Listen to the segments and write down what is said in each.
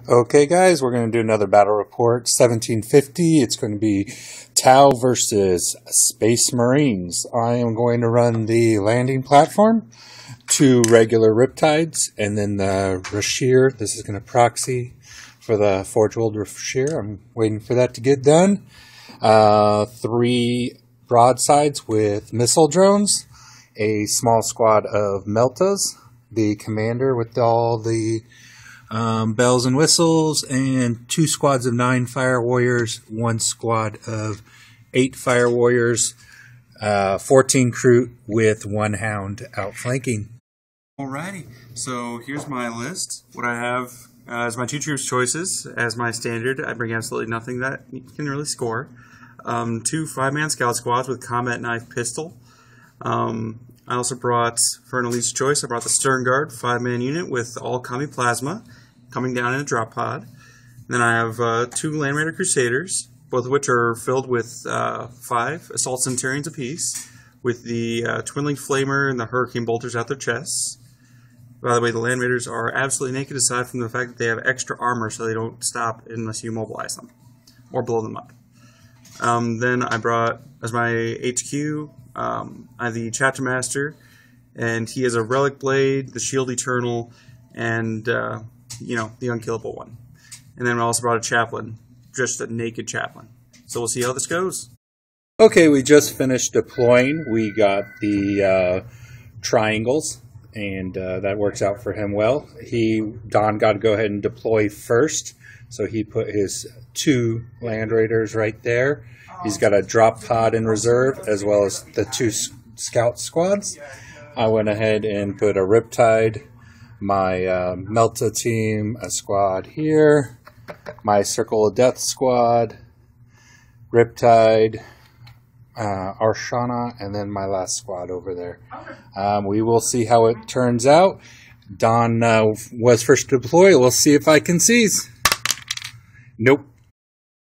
Okay guys, we're going to do another battle report, 1750. It's going to be Tau versus Space Marines. I am going to run the landing platform, 2 regular Riptides, and then the Rashir. This is going to proxy for the Forge World Rashir. I'm waiting for that to get done. 3 broadsides with missile drones, a small squad of Meltas, the commander with all the bells and whistles, and 2 squads of 9 fire warriors, 1 squad of 8 fire warriors, 14 crew with 1 hound outflanking. Alrighty, so here's my list. What I have as my 2 troops choices. As my standard, I bring absolutely nothing that you can really score. 2 5-man scout squads with combat knife pistol. I also brought, for an elite's choice, I brought the Stern Guard 5-man unit with all combi plasma coming down in a drop pod. And then I have 2 Land Raider Crusaders, both of which are filled with 5 Assault Centurions apiece, with the Twin-Link Flamer and the Hurricane Bolters at their chests. By the way, the Land Raiders are absolutely naked aside from the fact that they have extra armor so they don't stop unless you immobilize them or blow them up. Then I brought, as my HQ, I have the Chapter Master, and he has a Relic Blade, the Shield Eternal, and the unkillable one. And then I also brought a Chaplain, just a naked Chaplain. So we'll see how this goes. Okay, we just finished deploying. We got the triangles, and that works out for him well. Don got to go ahead and deploy first, so he put his 2 Land Raiders right there. He's got a drop pod in reserve, as well as the 2 scout squads. I went ahead and put a Riptide, my Melta team, a squad here, my Circle of Death squad, Riptide, Arshana, and then my last squad over there. We will see how it turns out. Don was first to deploy. We'll see if I can seize. Nope.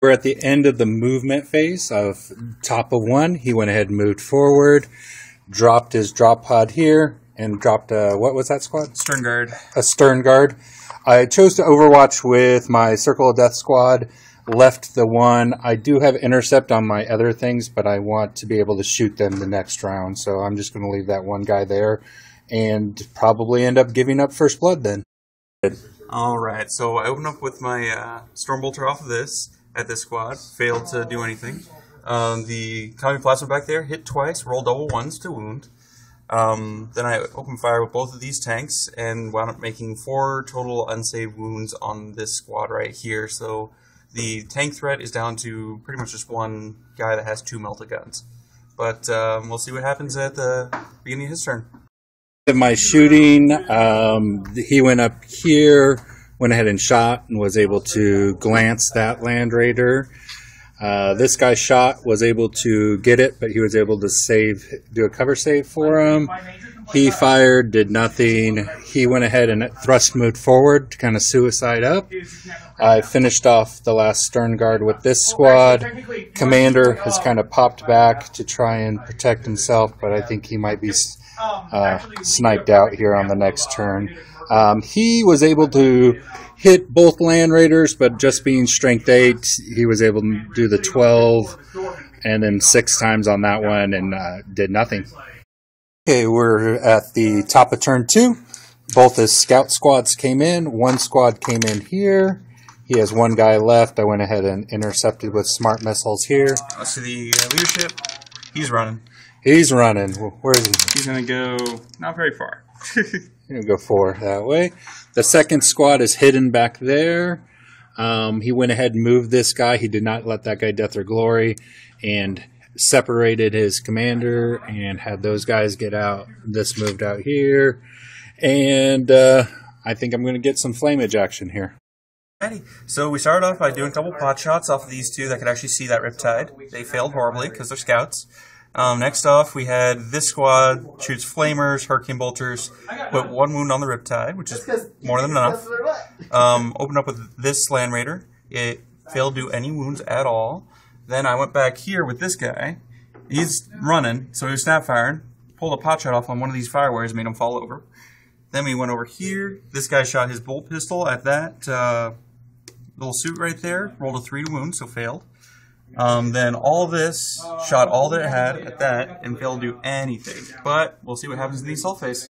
We're at the end of the movement phase of top of 1. He went ahead and moved forward, dropped his drop pod here, and dropped what was that squad? Stern Guard. A Stern Guard. I chose to overwatch with my Circle of Death squad, left the 1. I do have intercept on my other things, but I want to be able to shoot them the next round, so I'm just going to leave that 1 guy there and probably end up giving up first blood then. Alright, so I opened up with my Stormbolter off of this. At this squad, failed to do anything. The combi plasma back there hit twice, rolled double 1s to wound. Then I opened fire with both of these tanks and wound up making 4 total unsaved wounds on this squad right here. So the tank threat is down to pretty much just 1 guy that has 2 melta guns. But we'll see what happens at the beginning of his turn. My shooting, he went up here, went ahead and shot and was able to glance that Land Raider. This guy shot, was able to get it, but he was able to do a cover save for him. He fired, did nothing. He went ahead and thrust moved forward to kind of suicide up. I finished off the last Stern Guard with this squad. Commander has kind of popped back to try and protect himself, but I think he might be sniped out here on the next turn. He was able to hit both Land Raiders, but just being strength 8, he was able to do the 12 and then 6 times on that one and did nothing. Okay, we're at the top of turn 2. Both his scout squads came in. 1 squad came in here. He has 1 guy left. I went ahead and intercepted with smart missiles here. Let's see the leadership. He's running. He's running. Where is he? He's going to go not very far. Going to go 4 that way. The second squad is hidden back there. He went ahead and moved this guy. He did not let that guy death or glory and separated his commander and had those guys get out. This moved out here. And I think I'm going to get some flamage action here. So we started off by doing a couple pot shots off of these 2 that could actually see that Riptide. They failed horribly because they're scouts. Next off, we had this squad shoots flamers, hurricane bolters, put 1 wound on the Riptide, which is more than enough. Opened up with this Land Raider. It failed to do any wounds at all. Then I went back here with this guy. He's running, so he was snap firing. Pulled a pot shot off on one of these fire warriors, made him fall over. Then we went over here. This guy shot his bolt pistol at that little suit right there, rolled a 3 wound, so failed. Then all this, shot all that it had at that, and failed to do anything. But we'll see what happens in the assault phase.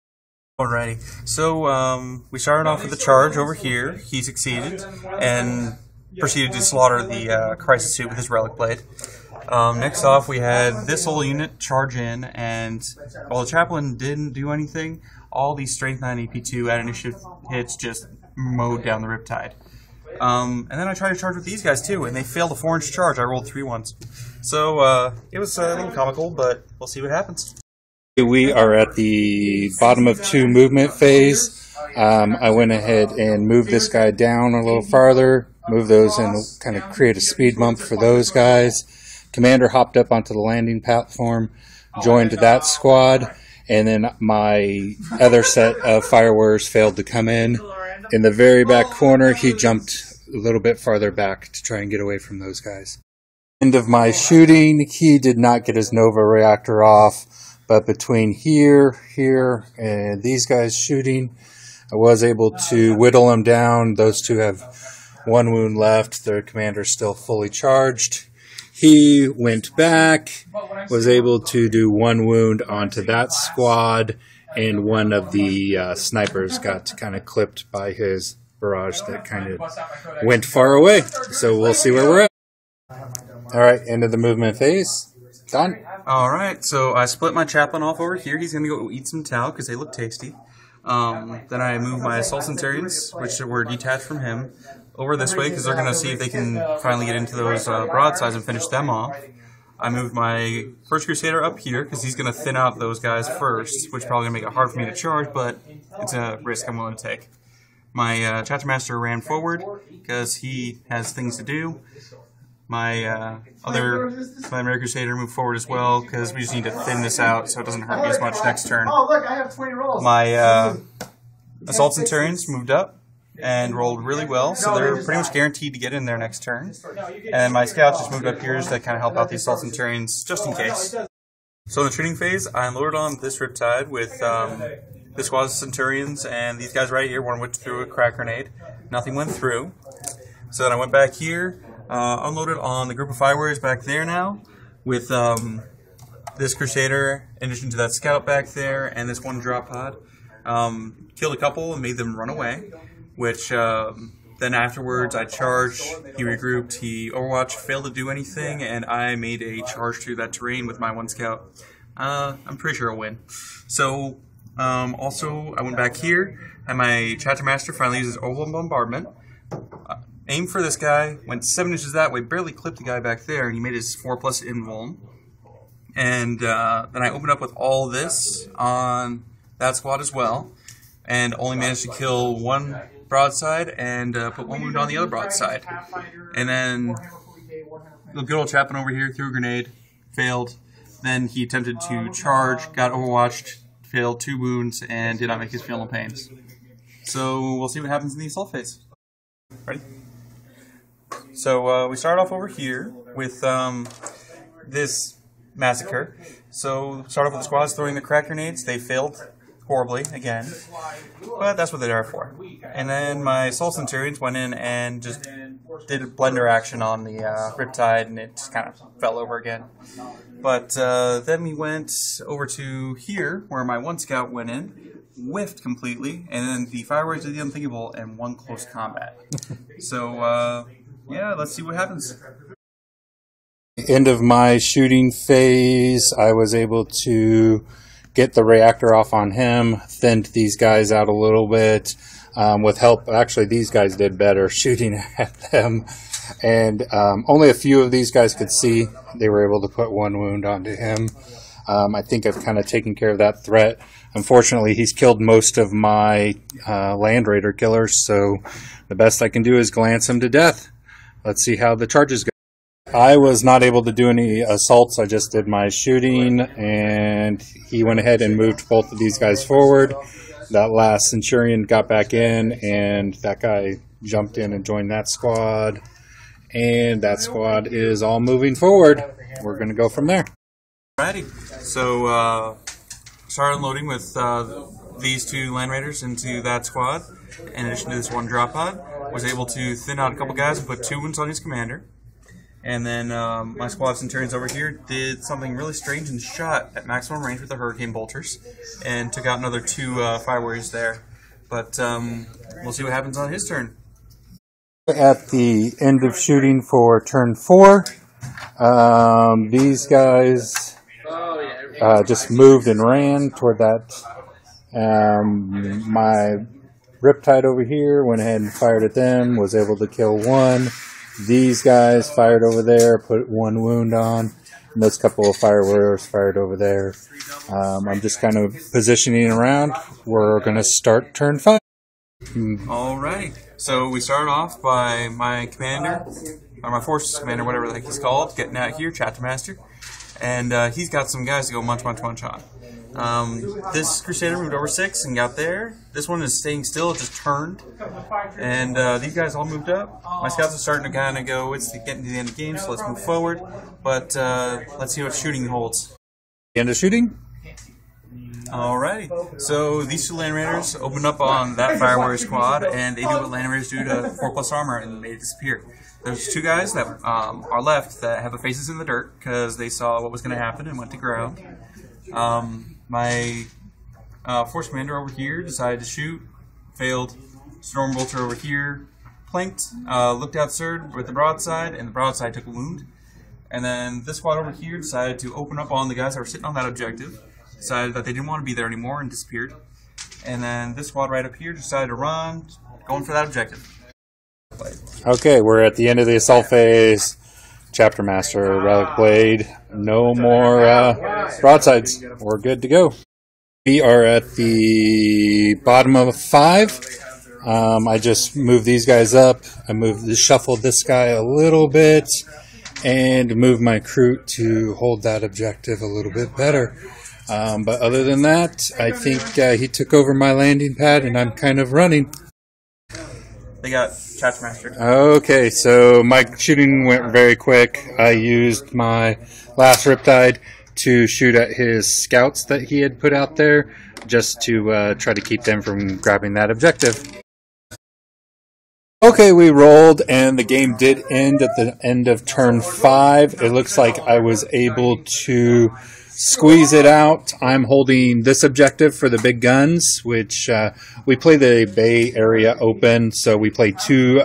Alrighty, so we started off with the charge over here. He succeeded, and proceeded to slaughter the crisis suit with his relic blade. Next off, we had this whole unit charge in, and while the chaplain didn't do anything, all these strength 9 AP2 at initiative hits just mowed down the Riptide. And then I tried to charge with these guys too, and they failed a 4-inch charge. I rolled 3 ones. So it was a little comical, but we'll see what happens. We are at the bottom of 2 movement phase. I went ahead and moved this guy down a little farther, move those and kind of create a speed bump for those guys. Commander hopped up onto the landing platform, joined that squad, and then my other set of fire warriors failed to come in. In the very back corner, he jumped a little bit farther back to try and get away from those guys. End of my shooting, he did not get his Nova reactor off, but between here, and these guys shooting, I was able to whittle them down. Those 2 have 1 wound left. Their commander's still fully charged. He went back, was able to do 1 wound onto that squad, and one of the snipers got kind of clipped by his barrage that kind of went far away. So we'll see where we're at. All right, end of the movement phase. Done. All right, so I split my chaplain off over here. He's going to go eat some tau because they look tasty. Then I moved my assault centurions, which were detached from him, over this way because they're going to see if they can finally get into those broadsides and finish them off. I moved my first Crusader up here because he's going to thin out those guys first, which is probably going to make it hard for me to charge, but it's a risk I'm willing to take. My Chapter Master ran forward because he has things to do. My Mary Crusader moved forward as well because we just need to thin this out so it doesn't hurt me as much next turn. Oh, look, I have 20 rolls. My Assault Centurions moved up and rolled really well, so they're pretty much guaranteed to get in there next turn. And my Scouts just moved up here just to kind of help out the Assault Centurions just in case. So in the shooting phase, I unloaded on this Riptide with the squad of Centurions and these guys right here. One went through a crack grenade. Nothing went through. So then I went back here. Unloaded on the group of fire warriors back there now with this Crusader in addition to that Scout back there and this 1 drop pod. Killed a couple and made them run away, which then afterwards I charged, he regrouped, he Overwatch, failed to do anything, and I made a charge through that terrain with my 1 Scout. I'm pretty sure I'll win. So also I went back here and my Chapter Master finally uses Oval Bombardment. Aimed for this guy, went 7 inches that way, barely clipped the guy back there, and he made his 4+ invuln. And then I opened up with all this on that squad as well, and only managed to kill 1 broadside and put 1 wound on the other broadside. And then the good old chaplain over here threw a grenade, failed. Then he attempted to charge, got overwatched, failed 2 wounds, and did not make his feel no pains. So we'll see what happens in the assault phase. Ready? So we start off over here with this massacre. So start off with the squads throwing the crack grenades. They failed horribly again, but that's what they are for. And then my Soul Centurions went in and just did a blender action on the Riptide, and it just kind of fell over again. But then we went over to here, where my 1 Scout went in, whiffed completely, and then the fire warriors did the unthinkable and won close combat. So yeah, let's see what happens. End of my shooting phase, I was able to get the reactor off on him, thinned these guys out a little bit with help. Actually, these guys did better shooting at them, and only a few of these guys could see. They were able to put 1 wound onto him. I think I've kind of taken care of that threat. Unfortunately, he's killed most of my Land Raider killers, so the best I can do is glance him to death. Let's see how the charges go. I was not able to do any assaults. I just did my shooting, and he went ahead and moved both of these guys forward. That last Centurion got back in, and that guy jumped in and joined that squad. And that squad is all moving forward. We're going to go from there. Alrighty. So, started unloading with these 2 Land Raiders into that squad, in addition to this 1 drop pod. was able to thin out a couple guys and put 2 wounds on his commander. And then my squad of Centurions over here did something really strange and shot at maximum range with the Hurricane Bolters and took out another 2 Fire Warriors there. But we'll see what happens on his turn. At the end of shooting for turn 4, these guys just moved and ran toward that. My Riptide over here went ahead and fired at them, was able to kill 1. These guys fired over there, put 1 wound on, and those couple of Fire Warriors fired over there. I'm just kind of positioning around. We're going to start turn 5. Alrighty, so we started off by my commander, or my forces commander, whatever the heck he's called, getting out here, Chapter Master, and he's got some guys to go munch on. This Crusader moved over 6 and got there. This one is staying still, it just turned. And these guys all moved up. My scouts are starting to kind of go, it's getting to the end of the game, so let's move forward. But let's see what shooting holds. End of shooting? Alrighty. So these 2 Land Raiders opened up on that Fire Warrior squad, and they do what Land Raiders do to 4+ armor and made it disappear. There's 2 guys that are left that have their faces in the dirt because they saw what was going to happen and went to ground. My Force Commander over here decided to shoot, failed. Storm Bolter over here planked, looked outside with the broadside, and the broadside took a wound. And then this squad over here decided to open up on the guys that were sitting on that objective, decided that they didn't want to be there anymore and disappeared. And then this squad right up here decided to run, going for that objective. Okay, we're at the end of the assault phase. Chapter Master, Relic Blade, no more broadsides. We're good to go. We are at the bottom of 5. I just moved these guys up. I shuffled this guy a little bit and moved my crew to hold that objective a little bit better. But other than that, I think he took over my landing pad and I'm kind of running. They got Chapter Master. Okay, so my shooting went very quick. I used my last Riptide to shoot at his scouts that he had put out there, just to try to keep them from grabbing that objective. Okay, we rolled, and the game did end at the end of turn 5. It looks like I was able to squeeze it out. I'm holding this objective for the big guns, which we play the Bay Area Open, so we play 2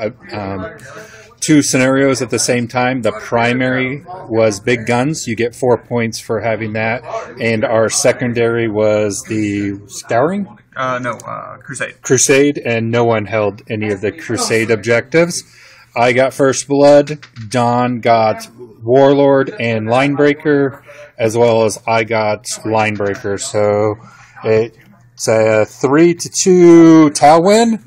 scenarios at the same time. The primary was big guns. You get 4 points for having that. And our secondary was the Scouring? Crusade. Crusade, and no one held any of the Crusade objectives. I got First Blood. Don got Warlord and Linebreaker, as well as I got Linebreaker. So it's a 3-2 Tau win.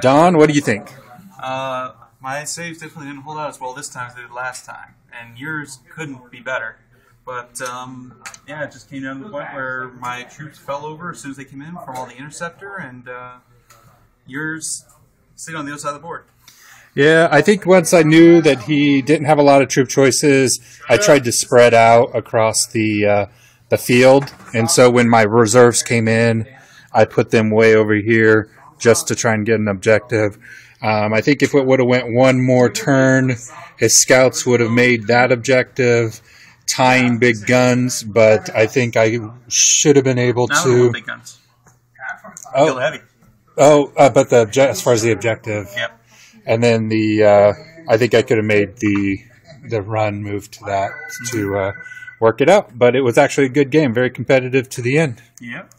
Don, what do you think? My saves definitely didn't hold out as well this time as they did last time, and yours couldn't be better. But yeah, it just came down to the point where my troops fell over as soon as they came in from all the interceptor, and yours stayed on the other side of the board. Yeah, I think once I knew that he didn't have a lot of troop choices, I tried to spread out across the field, and so when my reserves came in, I put them way over here just to try and get an objective. I think if it would have went one more turn, his scouts would have made that objective, tying big guns, but I think I should have been able to. Big guns. Oh, heavy. But as far as the objective. Yep. And then I think I could have made the run move to that to work it out. But it was actually a good game, very competitive to the end. Yep.